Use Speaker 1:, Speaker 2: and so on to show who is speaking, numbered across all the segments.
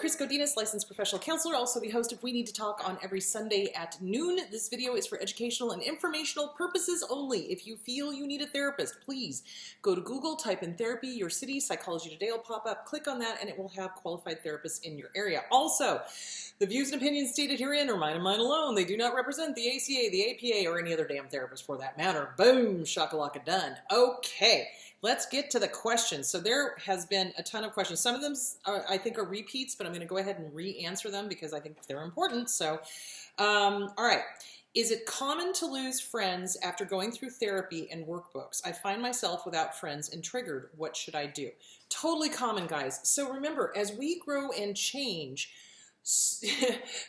Speaker 1: Chris Godinez, licensed professional counselor, also the host of We Need to Talk on every Sunday at noon. This video is for educational and informational purposes only. If you feel you need a therapist, please go to Google, type in therapy, your city, Psychology Today will pop up, click on that, and it will have qualified therapists in your area. Also, the views and opinions stated herein are mine and mine alone. They do not represent the ACA, the APA, or any other damn therapist for that matter. Boom, shakalaka done. Okay. Let's get to the questions. So there has been a ton of questions. Some of them I think are repeats, but I'm going to go ahead and re-answer them because I think they're important. So, all right. Is it common to lose friends after going through therapy and workbooks? I find myself without friends and triggered. What should I do? Totally common, guys. So remember, as we grow and change,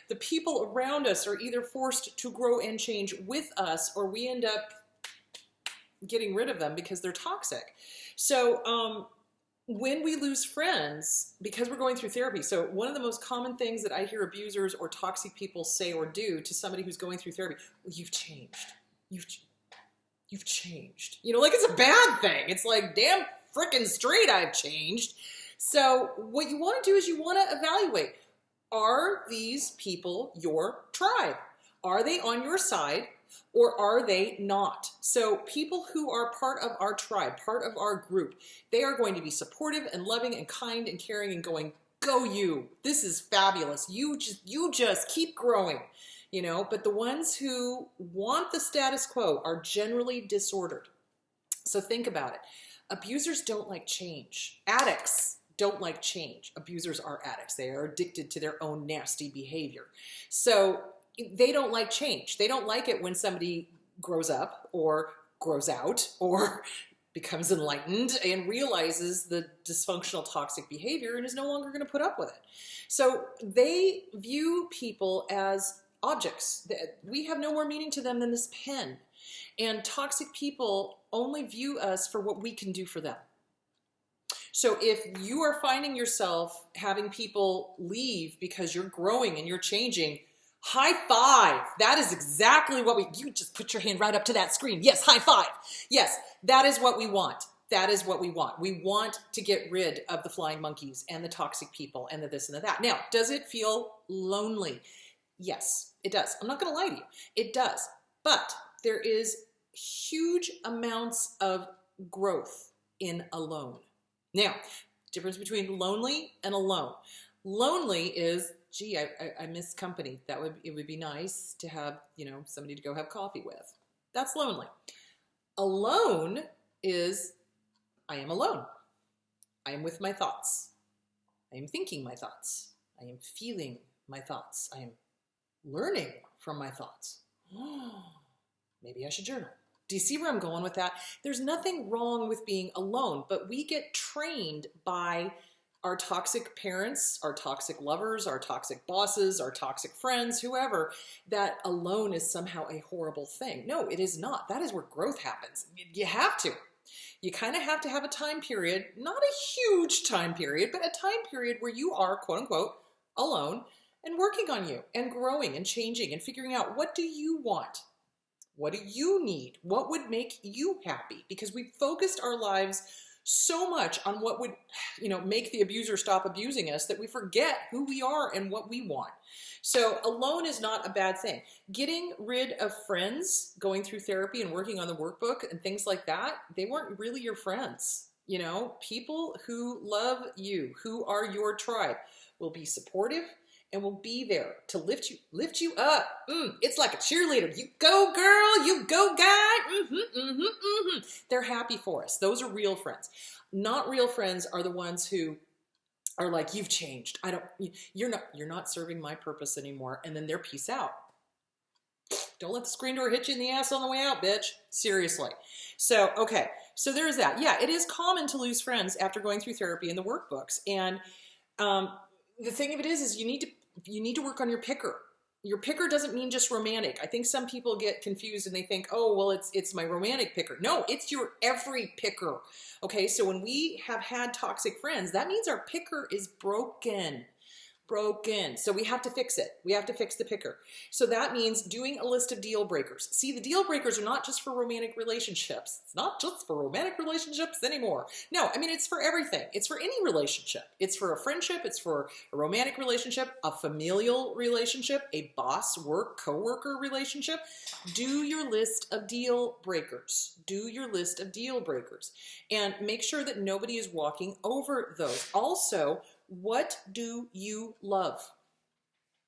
Speaker 1: the people around us are either forced to grow and change with us, or we end up getting rid of them because they're toxic. So when we lose friends, because we're going through therapy, so one of the most common things that I hear abusers or toxic people say or do to somebody who's going through therapy, well, you've changed. You've changed. You know, like it's a bad thing. It's like, damn frickin' straight I've changed. So what you want to do is you want to evaluate, are these people your tribe? Are they on your side? Or are they not? So people who are part of our tribe, part of our group, they are going to be supportive and loving and kind and caring and going, go you, this is fabulous. You just keep growing, you know, but the ones who want the status quo are generally disordered. So think about it. Abusers don't like change. Addicts don't like change. Abusers are addicts. They are addicted to their own nasty behavior. So they don't like change. They don't like it when somebody grows up or grows out or becomes enlightened and realizes the dysfunctional toxic behavior and is no longer going to put up with it. So they view people as objects. We have no more meaning to them than this pen. And toxic people only view us for what we can do for them. So if you are finding yourself having people leave because you're growing and you're changing, high five. That is exactly what you just put your hand right up to that screen. Yes, high five. Yes, that is what we want. That is what we want. We want to get rid of the flying monkeys and the toxic people and the this and the that. Now, does it feel lonely? Yes, it does. I'm not going to lie to you. It does. But there is huge amounts of growth in alone. Now, difference between lonely and alone. Lonely is, gee, I miss company. It would be nice to have, you know, somebody to go have coffee with. That's lonely. Alone is, I am alone. I am with my thoughts. I am thinking my thoughts. I am feeling my thoughts. I am learning from my thoughts. Maybe I should journal. Do you see where I'm going with that? There's nothing wrong with being alone, but we get trained by our toxic parents, our toxic lovers, our toxic bosses, our toxic friends, whoever, that alone is somehow a horrible thing. No, it is not. That is where growth happens. You have to. You kind of have to have a time period, not a huge time period, but a time period where you are, quote unquote, alone and working on you and growing and changing and figuring out, what do you want? What do you need? What would make you happy? Because we focused our lives so much on what would, you know, make the abuser stop abusing us that we forget who we are and what we want. So alone is not a bad thing. Getting rid of friends, going through therapy and working on the workbook and things like that, they weren't really your friends. You know, people who love you, who are your tribe, will be supportive and will be there to lift you up. It's like a cheerleader. You go, girl. You go, guy. They're happy for us. Those are real friends. Not real friends are the ones who are like, you've changed. You're not serving my purpose anymore. And then they're peace out. Don't let the screen door hit you in the ass on the way out, bitch. Seriously. So, okay. So there's that. Yeah, it is common to lose friends after going through therapy and the workbooks. And the thing of it is you need to work on your picker. Your picker doesn't mean just romantic. I think some people get confused and they think, oh, well, it's my romantic picker. No, it's your every picker. Okay, so when we have had toxic friends, that means our picker is broken. broken. So we have to fix it. We have to fix the picker. So that means doing a list of deal breakers. See, the deal breakers are not just for romantic relationships. It's not just for romantic relationships anymore. No, I mean, it's for everything. It's for any relationship. It's for a friendship. It's for a romantic relationship, a familial relationship, a boss, work, coworker relationship. Do your list of deal breakers. Do your list of deal breakers. And make sure that nobody is walking over those. Also, what do you love?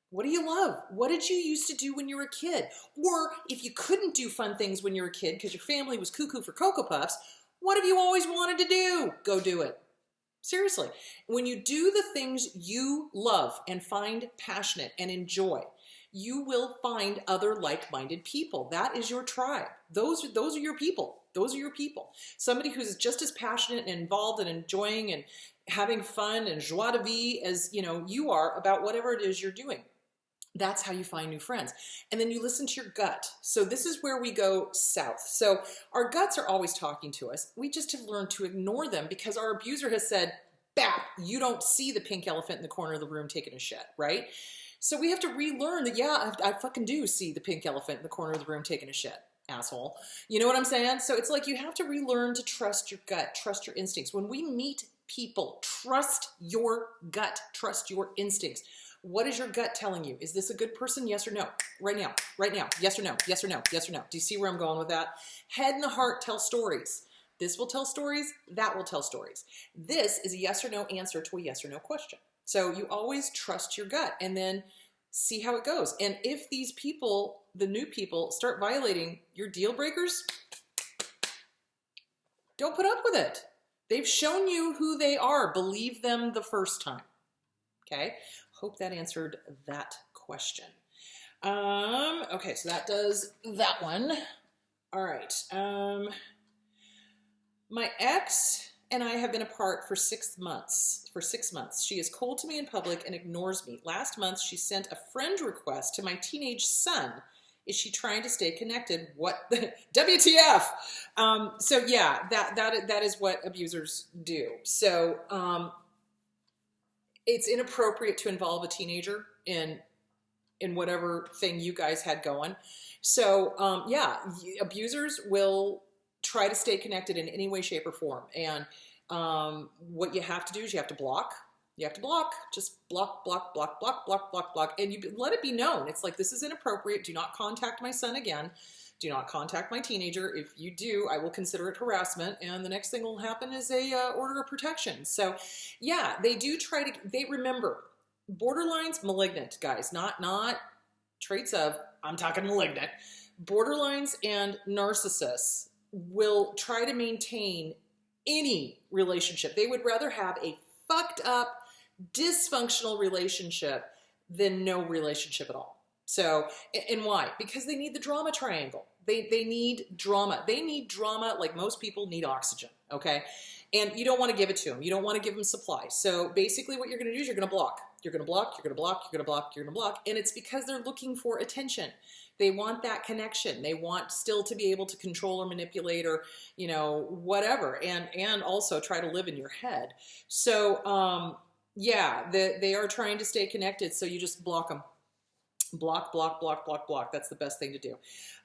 Speaker 1: What do you love? What did you used to do when you were a kid? Or if you couldn't do fun things when you were a kid because your family was cuckoo for Cocoa Puffs, what have you always wanted to do? Go do it. Seriously. When you do the things you love and find passionate and enjoy, you will find other like-minded people. That is your tribe. Those are your people. Those are your people. Somebody who's just as passionate and involved and enjoying and having fun and joie de vivre as you are about whatever it is you're doing. That's how you find new friends. And then you listen to your gut. So this is where we go south. So our guts are always talking to us. We just have learned to ignore them because our abuser has said, "Bap, you don't see the pink elephant in the corner of the room taking a shit," right? So we have to relearn that, yeah, I fucking do see the pink elephant in the corner of the room taking a shit, asshole. You know what I'm saying? So it's like you have to relearn to trust your gut, trust your instincts. When we meet people, trust your gut, trust your instincts. What is your gut telling you? Is this a good person? Yes or no? Right now, right now. Yes or no? Yes or no? Yes or no? Do you see where I'm going with that? Head and the heart tell stories. This will tell stories. That will tell stories. This is a yes or no answer to a yes or no question. So you always trust your gut and then see how it goes. And if these people, the new people, start violating your deal breakers, don't put up with it. They've shown you who they are. Believe them the first time. Okay? Hope that answered that question. Okay, so that does that one. All right. My ex and I have been apart for 6 months. She is cold to me in public and ignores me. Last month, she sent a friend request to my teenage son. Is she trying to stay connected? What the WTF? So yeah, that is what abusers do. So it's inappropriate to involve a teenager in whatever thing you guys had going. So yeah, abusers will try to stay connected in any way, shape, or form. And what you have to do is you have to block. You have to block. Just block, block, block, block, block, block, block. And you let it be known. It's like, this is inappropriate. Do not contact my son again. Do not contact my teenager. If you do, I will consider it harassment. And the next thing will happen is a order of protection. So yeah, they do try to, they remember, borderline's malignant, guys, not traits of, I'm talking malignant. Borderlines and narcissists will try to maintain any relationship. They would rather have a fucked up, dysfunctional relationship than no relationship at all. So, and why? Because they need the drama triangle. They need drama. They need drama like most people need oxygen, okay? And you don't want to give it to them. You don't want to give them supply. So basically what you're going to do is you're going to block. You're going to block, you're going to block, you're going to block, you're going to block. And it's because they're looking for attention. They want that connection. They want still to be able to control or manipulate or, whatever. And also try to live in your head. So, yeah, they are trying to stay connected. So you just block them. Block, block, block, block, block. That's the best thing to do.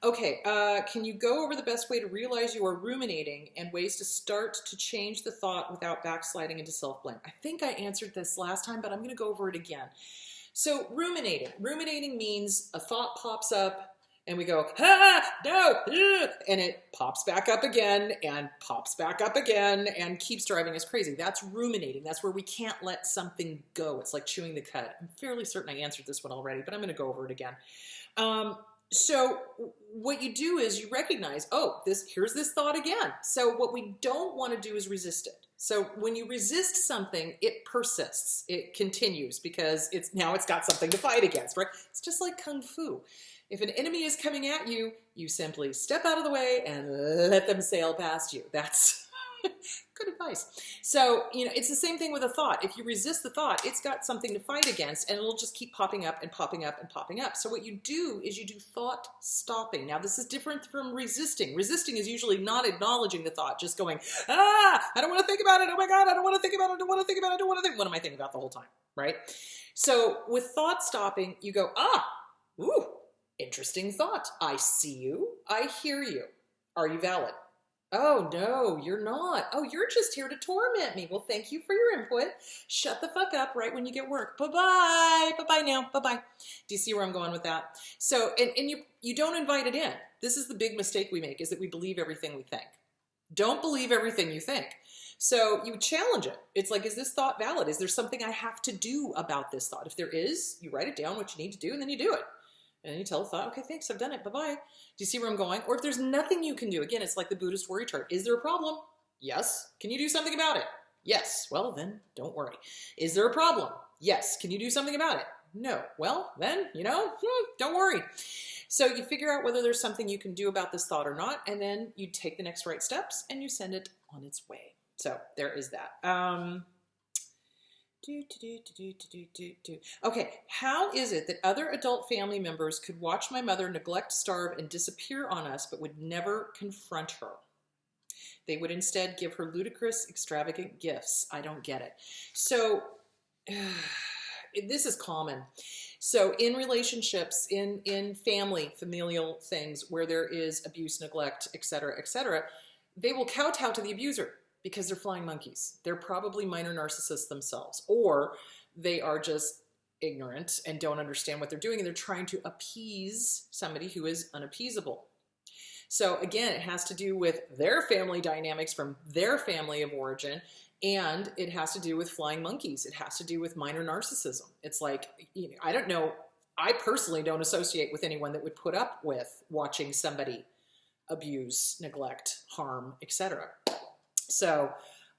Speaker 1: Okay, can you go over the best way to realize you are ruminating and ways to start to change the thought without backsliding into self-blame? I think I answered this last time, but I'm going to go over it again. So ruminating. Ruminating means a thought pops up and we go, no, and it pops back up again and pops back up again and keeps driving us crazy. That's ruminating. That's where we can't let something go. It's like chewing the cud. I'm fairly certain I answered this one already, but I'm going to go over it again. So what you do is you recognize, oh, here's this thought again. So what we don't want to do is resist it. So when you resist something, it persists. It continues because it's got something to fight against, right? It's just like Kung Fu. If an enemy is coming at you, you simply step out of the way and let them sail past you. That's Good advice. So, it's the same thing with a thought. If you resist the thought, it's got something to fight against, and it'll just keep popping up and popping up and popping up. So what you do is you do thought stopping. Now, this is different from resisting. Resisting is usually not acknowledging the thought, just going, I don't want to think about it. Oh my God, I don't want to think about it. I don't want to think about it. I don't want to think. What am I thinking about the whole time, right? So with thought stopping, you go, ooh, interesting thought. I see you. I hear you. Are you valid? Oh, no, you're not. Oh, you're just here to torment me. Well, thank you for your input. Shut the fuck up right when you get work. Bye-bye. Bye-bye now. Bye-bye. Do you see where I'm going with that? So, and you don't invite it in. This is the big mistake we make, is that we believe everything we think. Don't believe everything you think. So you challenge it. It's like, is this thought valid? Is there something I have to do about this thought? If there is, you write it down, what you need to do, and then you do it. And then you tell the thought, okay, thanks, I've done it, bye-bye. Do you see where I'm going? Or if there's nothing you can do, again, it's like the Buddhist worry chart. Is there a problem? Yes. Can you do something about it? Yes. Well, then don't worry. Is there a problem? Yes. Can you do something about it? No. Well, then, don't worry. So you figure out whether there's something you can do about this thought or not, and then you take the next right steps and you send it on its way. So there is that. Okay, how is it that other adult family members could watch my mother neglect, starve, and disappear on us, but would never confront her? They would instead give her ludicrous, extravagant gifts. I don't get it. So this is common. So in relationships, in familial things where there is abuse, neglect, etc., they will kowtow to the abuser, because they're flying monkeys. They're probably minor narcissists themselves, or they are just ignorant and don't understand what they're doing, and they're trying to appease somebody who is unappeasable. So again, it has to do with their family dynamics from their family of origin, and it has to do with flying monkeys. It has to do with minor narcissism. It's like, I don't know, I personally don't associate with anyone that would put up with watching somebody abuse, neglect, harm, etc. So,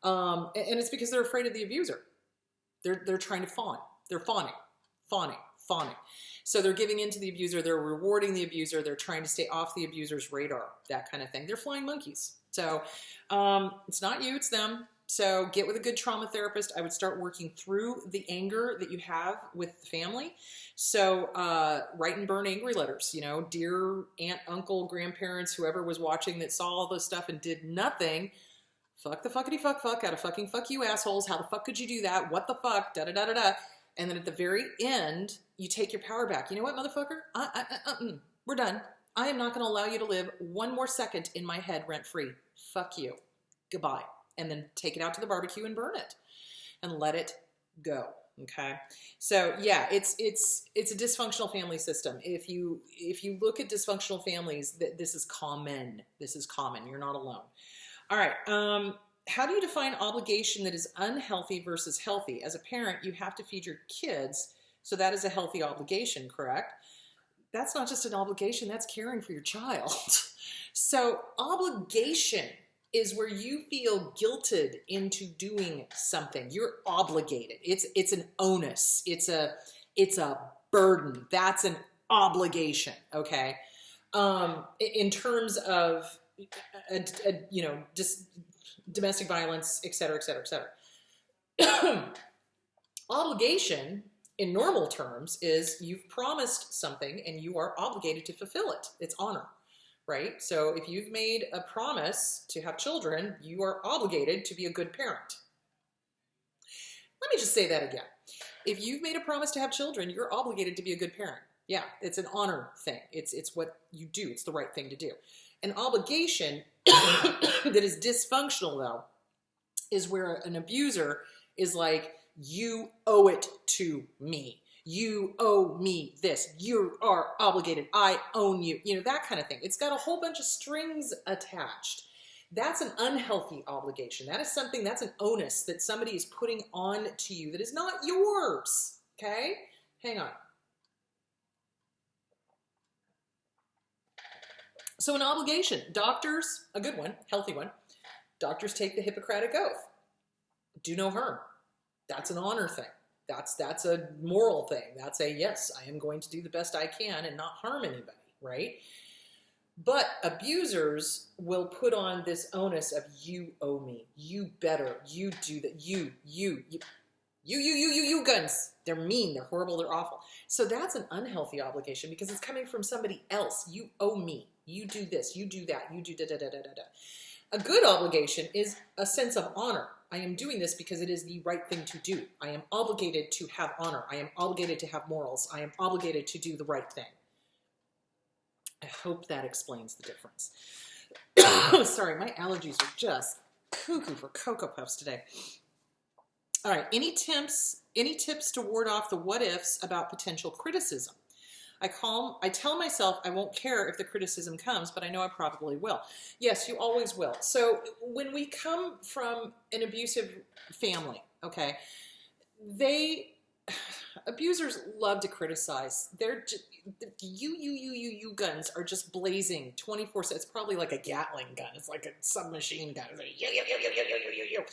Speaker 1: and it's because they're afraid of the abuser. They're trying to fawn. They're fawning. So they're giving in to the abuser. They're rewarding the abuser. They're trying to stay off the abuser's radar, that kind of thing. They're flying monkeys. So it's not you, it's them. So get with a good trauma therapist. I would start working through the anger that you have with the family. So write and burn angry letters, dear aunt, uncle, grandparents, whoever was watching that saw all this stuff and did nothing. Fuck the fuckity fuck out of fucking fuck you assholes. How the fuck could you do that? What the fuck? Da-da-da-da-da. And then at the very end, you take your power back. You know what, motherfucker? We're done. I am not going to allow you to live one more second in my head rent-free. Fuck you. Goodbye. And then take it out to the barbecue and burn it. And let it go. Okay? So, yeah, it's a dysfunctional family system. If you look at dysfunctional families, this is common. This is common. You're not alone. All right. How do you define obligation that is unhealthy versus healthy? As a parent, you have to feed your kids, so that is a healthy obligation, correct? That's not just an obligation, that's caring for your child. So obligation is where you feel guilted into doing something. You're obligated. It's an onus. It's a burden. That's an obligation, okay? In terms of just domestic violence, et cetera. Obligation, in normal terms, is you've promised something and you are obligated to fulfill it. It's honor, right? So if you've made a promise to have children, you are obligated to be a good parent. Let me just say that again. If you've made a promise to have children, you're obligated to be a good parent. Yeah, it's an honor thing. It's what you do. It's the right thing to do. An obligation that is dysfunctional, though, is where an abuser is like, you owe it to me. You owe me this. You are obligated. I own you. That kind of thing. It's got a whole bunch of strings attached. That's an unhealthy obligation. That is something, that's an onus that somebody is putting on to you that is not yours. Okay? Hang on. So an obligation, doctors, a good one, healthy one, doctors take the Hippocratic Oath. Do no harm. That's an honor thing. That's a moral thing. That's a, yes, I am going to do the best I can and not harm anybody, right? But abusers will put on this onus of you owe me, you better, you do that, you guns. They're mean, they're horrible, they're awful. So that's an unhealthy obligation because it's coming from somebody else. You owe me, you do this, you do that, you do da da da da da da. A good obligation is a sense of honor. I am doing this because it is the right thing to do. I am obligated to have honor. I am obligated to have morals. I am obligated to do the right thing. I hope that explains the difference. Sorry, my allergies are just cuckoo for Cocoa Puffs today. All right, any tips to ward off the what ifs about potential criticism? I tell myself I won't care if the criticism comes, but I know I probably will. Yes, you always will. So when we come from an abusive family, okay, abusers love to criticize. They're just, you guns are just blazing 24/7. It's probably like a Gatling gun. It's like a submachine gun. It's like, you.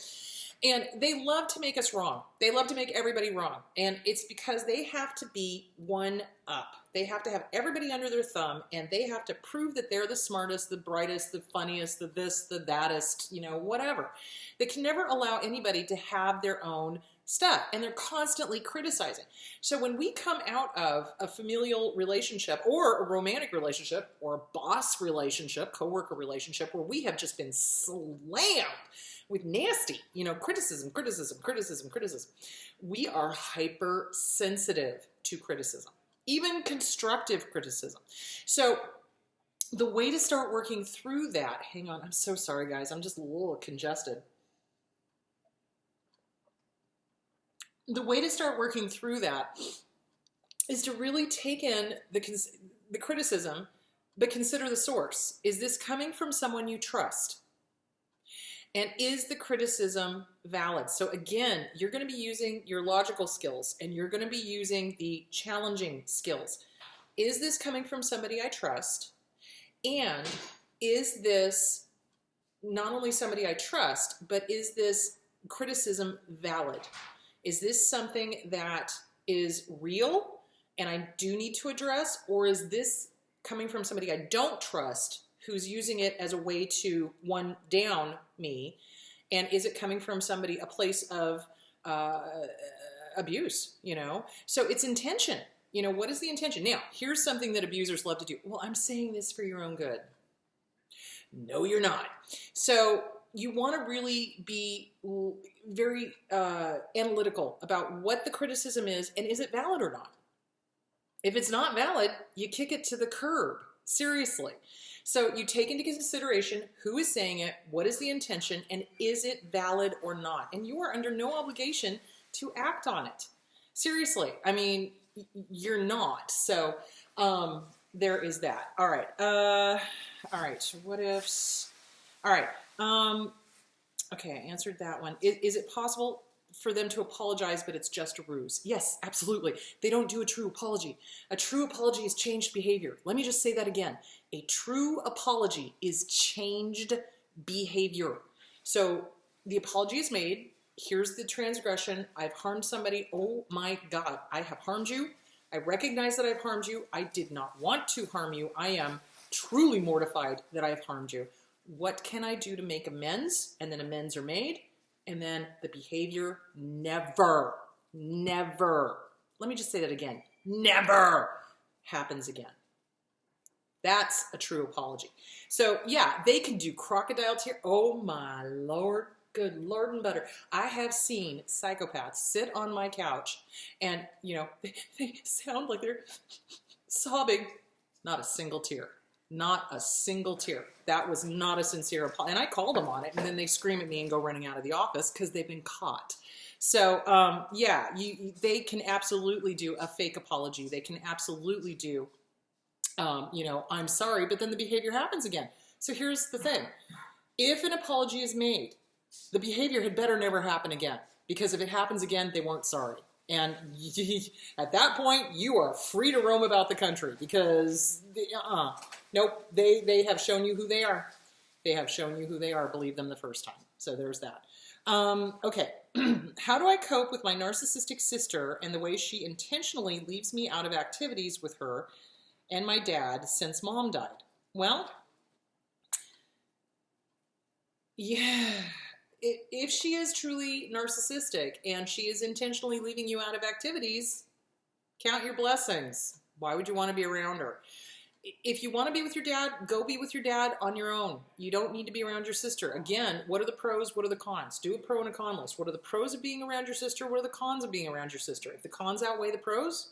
Speaker 1: And they love to make us wrong. They love to make everybody wrong. And it's because they have to be one up. They have to have everybody under their thumb, and they have to prove that they're the smartest, the brightest, the funniest, the this, the thatest, whatever. They can never allow anybody to have their own stuff, and they're constantly criticizing. So when we come out of a familial relationship or a romantic relationship or a boss relationship, coworker relationship, where we have just been slammed with nasty, criticism, we are hypersensitive to criticism, even constructive criticism. So the way to start working through that, hang on, I'm so sorry guys, I'm just a little congested. The way to start working through that is to really take in the criticism, but consider the source. Is this coming from someone you trust? And is the criticism valid? So again, you're going to be using your logical skills, and you're going to be using the challenging skills. Is this coming from somebody I trust? And is this not only somebody I trust, but is this criticism valid? Is this something that is real and I do need to address? Or is this coming from somebody I don't trust who's using it as a way to one down me? And is it coming from somebody, a place of abuse, So it's intention. What is the intention? Now, here's something that abusers love to do. Well, I'm saying this for your own good. No, you're not. So you want to really be very analytical about what the criticism is and is it valid or not. If it's not valid, you kick it to the curb. Seriously. So you take into consideration who is saying it, what is the intention, and is it valid or not? And you are under no obligation to act on it. Seriously. I mean, you're not. So there is that. All right. All right. What ifs? All right. Okay, I answered that one. Is it possible for them to apologize, but it's just a ruse? Yes, absolutely. They don't do a true apology. A true apology is changed behavior. Let me just say that again. A true apology is changed behavior. So the apology is made. Here's the transgression. I've harmed somebody. Oh my God, I have harmed you. I recognize that I've harmed you. I did not want to harm you. I am truly mortified that I've harmed you. What can I do to make amends? And then amends are made. And then the behavior never, let me just say that again, never happens again. That's a true apology. So yeah, they can do crocodile tears. Oh my Lord, good Lord and butter. I have seen psychopaths sit on my couch and, they sound like they're sobbing. Not a single tear. Not a single tear. That was not a sincere apology. And I called them on it, and then they scream at me and go running out of the office because they've been caught. So, yeah, they can absolutely do a fake apology. They can absolutely do, I'm sorry, but then the behavior happens again. So here's the thing. If an apology is made, the behavior had better never happen again, because if it happens again, they weren't sorry. And at that point, you are free to roam about the country because, nope, they have shown you who they are. They have shown you who they are. Believe them the first time. So there's that. Okay. How do I cope with my narcissistic sister and the way she intentionally leaves me out of activities with her and my dad since mom died? Well, yeah. If she is truly narcissistic and she is intentionally leaving you out of activities, count your blessings. Why would you want to be around her? If you want to be with your dad, go be with your dad on your own. You don't need to be around your sister. Again, what are the pros? What are the cons? Do a pro and a con list. What are the pros of being around your sister? What are the cons of being around your sister? If the cons outweigh the pros,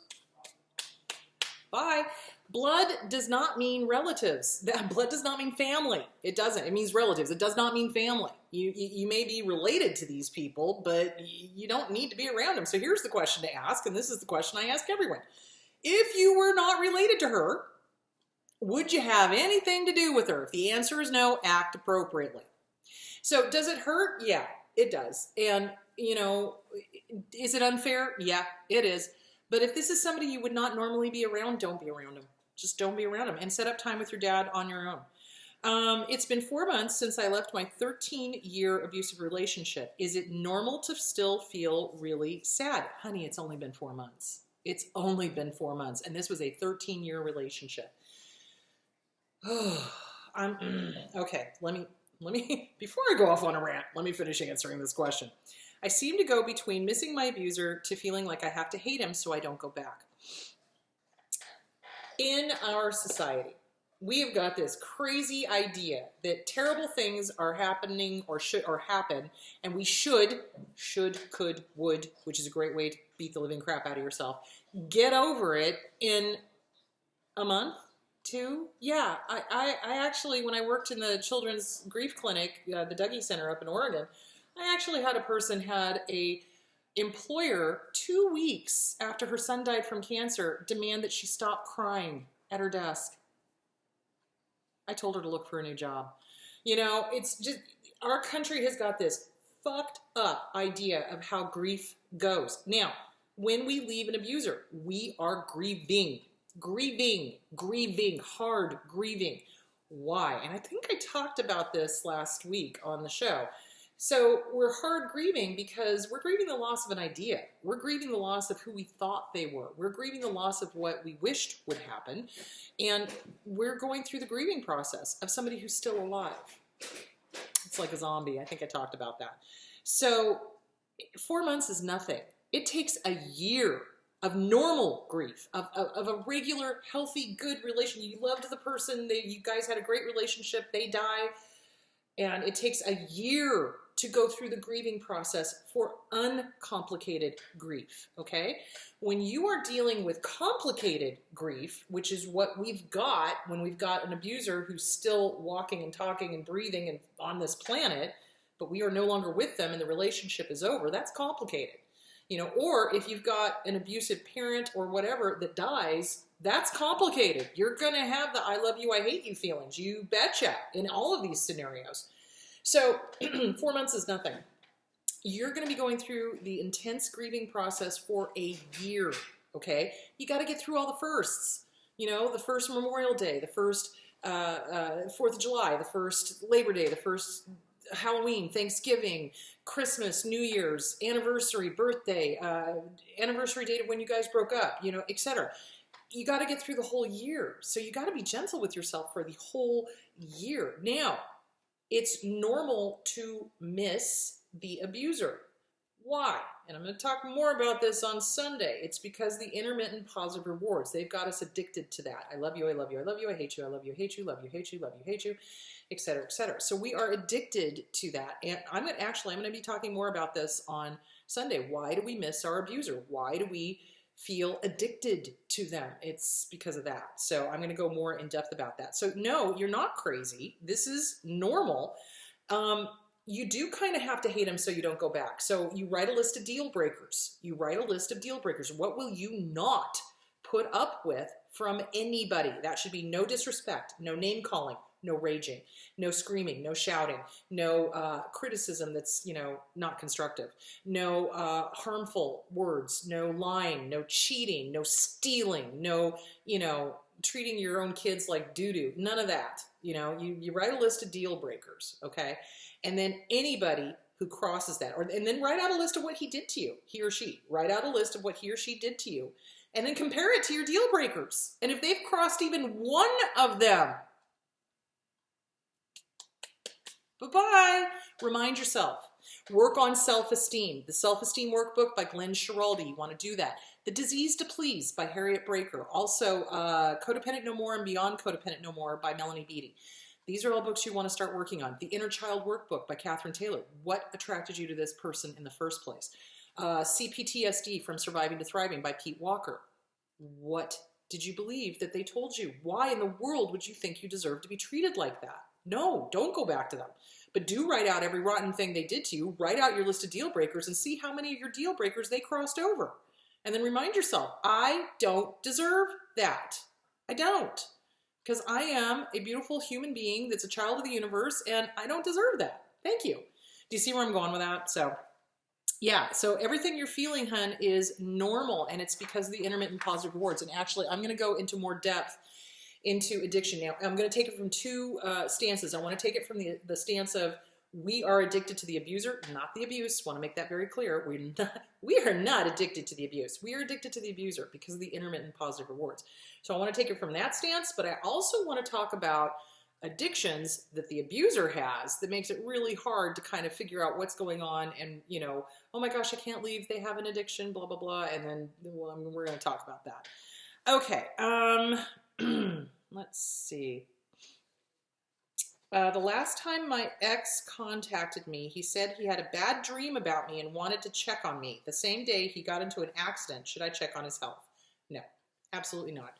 Speaker 1: bye. Blood does not mean relatives. Blood does not mean family. It doesn't. It means relatives. It does not mean family. You may be related to these people, but you don't need to be around them. So here's the question to ask, and this is the question I ask everyone. If you were not related to her, would you have anything to do with her? If the answer is no, act appropriately. So does it hurt? Yeah, it does. And, you know, is it unfair? Yeah, it is. But if this is somebody you would not normally be around, don't be around them. Just don't be around them and set up time with your dad on your own. It's been 4 months since I left my 13-year abusive relationship. Is it normal to still feel really sad? Honey, it's only been 4 months. It's only been 4 months. And this was a 13-year relationship. Okay, let me, before I go off on a rant, let me finish answering this question. I seem to go between missing my abuser to feeling like I have to hate him so I don't go back. In our society, we have got this crazy idea that terrible things are happening or should or happen, and we should, could, would, which is a great way to beat the living crap out of yourself, get over it in a month. 2? Yeah, I actually, when I worked in the children's grief clinic, the Dougie Center up in Oregon, I actually had a person had a employer 2 weeks after her son died from cancer demand that she stop crying at her desk. I told her to look for a new job. You know, it's just, our country has got this fucked up idea of how grief goes. Now, when we leave an abuser, we are grieving. Grieving, hard grieving. Why? And I think I talked about this last week on the show. So we're hard grieving because we're grieving the loss of an idea. We're grieving the loss of who we thought they were. We're grieving the loss of what we wished would happen. And we're going through the grieving process of somebody who's still alive. It's like a zombie. I think I talked about that. So 4 months is nothing. It takes a year of normal grief, of a regular, healthy, good relation. You loved the person, you guys had a great relationship, they die, and it takes a year to go through the grieving process for uncomplicated grief, okay? When you are dealing with complicated grief, which is what we've got when we've got an abuser who's still walking and talking and breathing and on this planet, but we are no longer with them and the relationship is over, that's complicated. You know, or if you've got an abusive parent or whatever that dies, that's complicated. You're going to have the I love you, I hate you feelings. You betcha in all of these scenarios. So 4 months is nothing. You're going to be going through the intense grieving process for a year, okay? You got to get through all the firsts. You know, the first Memorial Day, the first 4th of July, the first Labor Day, the first Halloween, Thanksgiving, Christmas, New Year's, anniversary, birthday, anniversary date of when you guys broke up, you know, etc. You got to get through the whole year. So you got to be gentle with yourself for the whole year. Now, it's normal to miss the abuser. Why? And I'm going to talk more about this on Sunday. It's because the intermittent positive rewards, they've got us addicted to that. I love you, I love you, I love you, I hate you, I love you, I hate you, love you, hate you, love you, hate you, etc., etc. So we are addicted to that. And I'm going to be talking more about this on Sunday. Why do we miss our abuser? Why do we feel addicted to them? It's because of that. So I'm going to go more in depth about that. So no, you're not crazy. This is normal. You do kind of have to hate them so you don't go back. So you write a list of deal breakers. You write a list of deal breakers. What will you not put up with from anybody? That should be no disrespect, no name calling, no raging, no screaming, no shouting, no criticism that's, you know, not constructive, no harmful words, no lying, no cheating, no stealing, no, you know, treating your own kids like doo-doo, none of that. You know, you write a list of deal breakers, okay? And then anybody who crosses that, and then write out a list of what he did to you, he or she. Write out a list of what he or she did to you, and then compare it to your deal breakers. And if they've crossed even one of them, Bye-bye. Remind yourself. Work on self-esteem. The Self-Esteem Workbook by Glenn Schiraldi. You want to do that. The Disease to Please by Harriet Breaker. Also, Codependent No More and Beyond Codependent No More by Melanie Beattie. These are all books you want to start working on. The Inner Child Workbook by Catherine Taylor. What attracted you to this person in the first place? CPTSD From Surviving to Thriving by Pete Walker. What did you believe that they told you? Why in the world would you think you deserve to be treated like that? No, don't go back to them. But do write out every rotten thing they did to you. Write out your list of deal breakers and see how many of your deal breakers they crossed over. And then remind yourself, I don't deserve that. I don't. Because I am a beautiful human being that's a child of the universe, and I don't deserve that. Thank you. Do you see where I'm going with that? So, yeah, so everything you're feeling, hun, is normal, and it's because of the intermittent positive rewards. And actually, I'm going to go into more depth into addiction now. I'm going to take it from two stances. I want to take it from the stance of we are addicted to the abuser, not the abuse. Want to make that very clear. We are not addicted to the abuse. We are addicted to the abuser because of the intermittent positive rewards. So I want to take it from that stance, but I also want to talk about addictions that the abuser has that makes it really hard to kind of figure out what's going on and, you know, oh my gosh, I can't leave, they have an addiction, blah, blah, blah, and then well, we're going to talk about that. Okay, let's see. The last time my ex contacted me, he said he had a bad dream about me and wanted to check on me. The same day he got into an accident. Should I check on his health? No, absolutely not.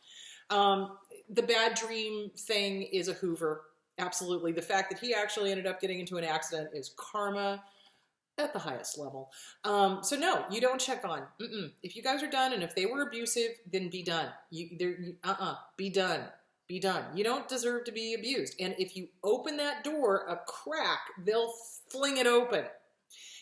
Speaker 1: The bad dream thing is a Hoover. Absolutely. The fact that he actually ended up getting into an accident is karma at the highest level. So no, you don't check on. If you guys are done and if they were abusive, then be done. Be done. Be done. You don't deserve to be abused. And if you open that door a crack, they'll fling it open.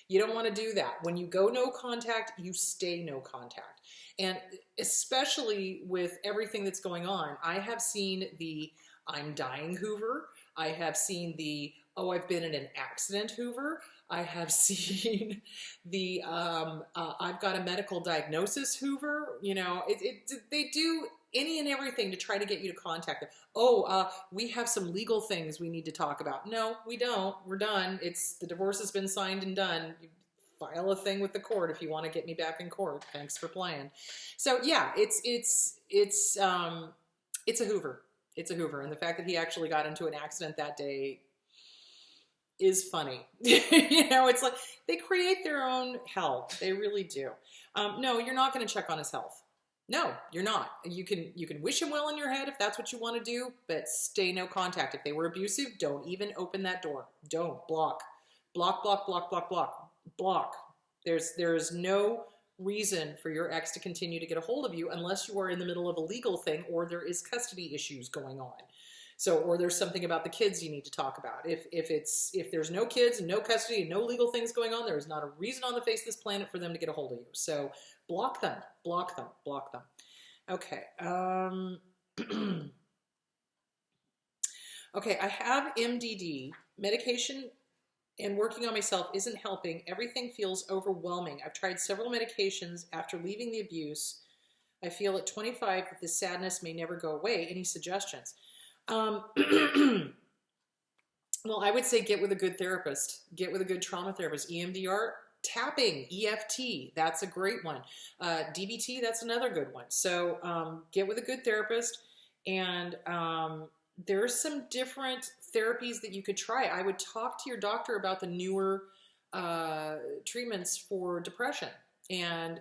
Speaker 1: You don't want to do that. When you go no contact, you stay no contact. And especially with everything that's going on, I have seen the I'm dying Hoover. I have seen the, oh, I've been in an accident Hoover. I have seen the I've got a medical diagnosis Hoover. You know, they do any and everything to try to get you to contact them. Oh, we have some legal things we need to talk about. No, we don't. We're done. The divorce has been signed and done. You file a thing with the court if you want to get me back in court. Thanks for playing. So yeah, it's a Hoover. It's a Hoover. And the fact that he actually got into an accident that day is funny. You know, it's like they create their own hell. They really do. No, you're not going to check on his health. No, you're not. You can wish him well in your head if that's what you want to do, but stay no contact. If they were abusive, don't even open that door. Don't. Block. Block, block, block, block, block. Block. There's no reason for your ex to continue to get a hold of you unless you are in the middle of a legal thing or there is custody issues going on. So, or there's something about the kids you need to talk about. If there's no kids and no custody and no legal things going on, there is not a reason on the face of this planet for them to get a hold of you. So block them, block them, block them. Okay. Okay, I have MDD. Medication and working on myself isn't helping. Everything feels overwhelming. I've tried several medications after leaving the abuse. I feel at 25 that this sadness may never go away. Any suggestions? Well, I would say get with a good therapist. Get with a good trauma therapist. EMDR, tapping, EFT, that's a great one. DBT, that's another good one. So get with a good therapist, and there's some different therapies that you could try. I would talk to your doctor about the newer treatments for depression. And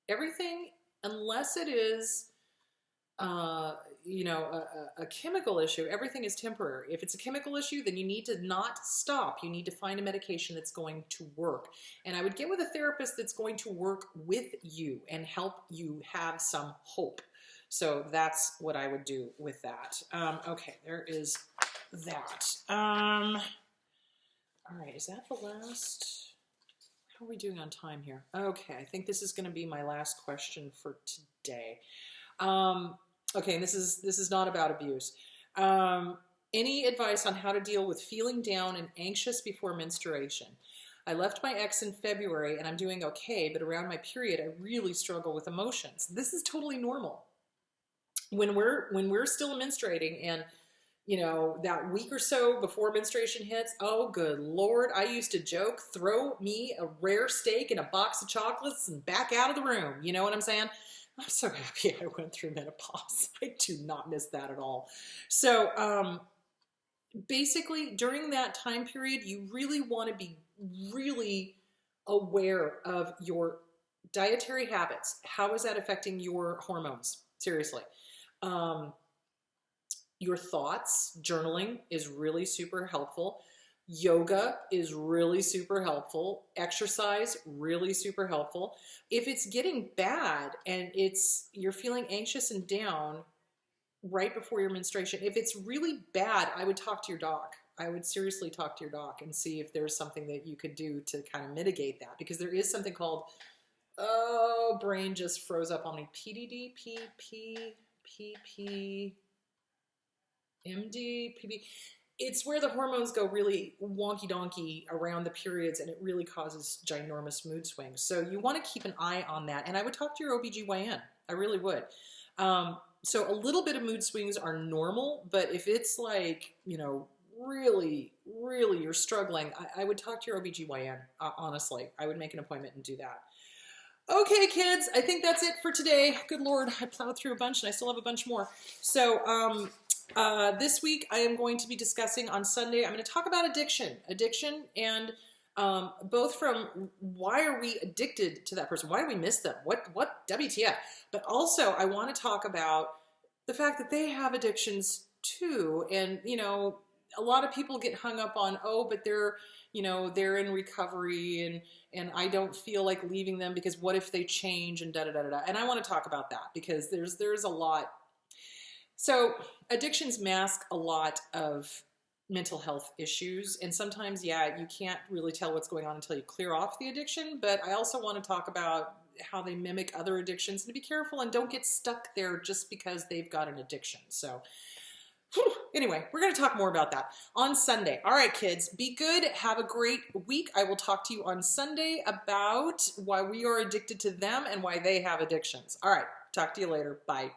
Speaker 1: everything, unless it is you know, a chemical issue, everything is temporary. If it's a chemical issue, then you need to not stop. You need to find a medication that's going to work. And I would get with a therapist that's going to work with you and help you have some hope. So that's what I would do with that. Okay, there is that. All right, is that the last? How are we doing on time here? Okay, I think this is going to be my last question for today. Okay, and this is not about abuse. Any advice on how to deal with feeling down and anxious before menstruation? I left my ex in February and I'm doing okay, but around my period, I really struggle with emotions. This is totally normal. When we're still menstruating and you know, that week or so before menstruation hits, oh, good Lord, I used to joke, throw me a rare steak and a box of chocolates and back out of the room. You know what I'm saying? I'm so happy I went through menopause. I do not miss that at all. So, basically, during that time period, you really want to be really aware of your dietary habits. How is that affecting your hormones? Seriously. Um, your thoughts, journaling is really super helpful. Yoga is really super helpful. Exercise, really super helpful. If it's getting bad and you're feeling anxious and down right before your menstruation, if it's really bad, I would talk to your doc. I would seriously talk to your doc and see if there's something that you could do to kind of mitigate that, because there is something called, oh, brain just froze up on me, PDD, PP, MD, PB. It's where the hormones go really wonky donkey around the periods, and it really causes ginormous mood swings. So you want to keep an eye on that. And I would talk to your OBGYN. I really would. So a little bit of mood swings are normal, but if it's like, you know, really, really you're struggling, I would talk to your OBGYN, honestly. I would make an appointment and do that. Okay, kids, I think that's it for today. Good Lord, I plowed through a bunch and I still have a bunch more. So this week I am going to be discussing on Sunday, I'm going to talk about addiction and both from why are we addicted to that person? Why do we miss them? What WTF? But also I want to talk about the fact that they have addictions too. And, you know, a lot of people get hung up on, oh, but they're, you know, they're in recovery and I don't feel like leaving them because what if they change and da-da-da-da-da. And I want to talk about that because there's a lot. So addictions mask a lot of mental health issues. And sometimes, yeah, you can't really tell what's going on until you clear off the addiction. But I also want to talk about how they mimic other addictions, and to be careful and don't get stuck there just because they've got an addiction. So anyway, we're going to talk more about that on Sunday. All right, kids, be good. Have a great week. I will talk to you on Sunday about why we are addicted to them and why they have addictions. All right, talk to you later. Bye.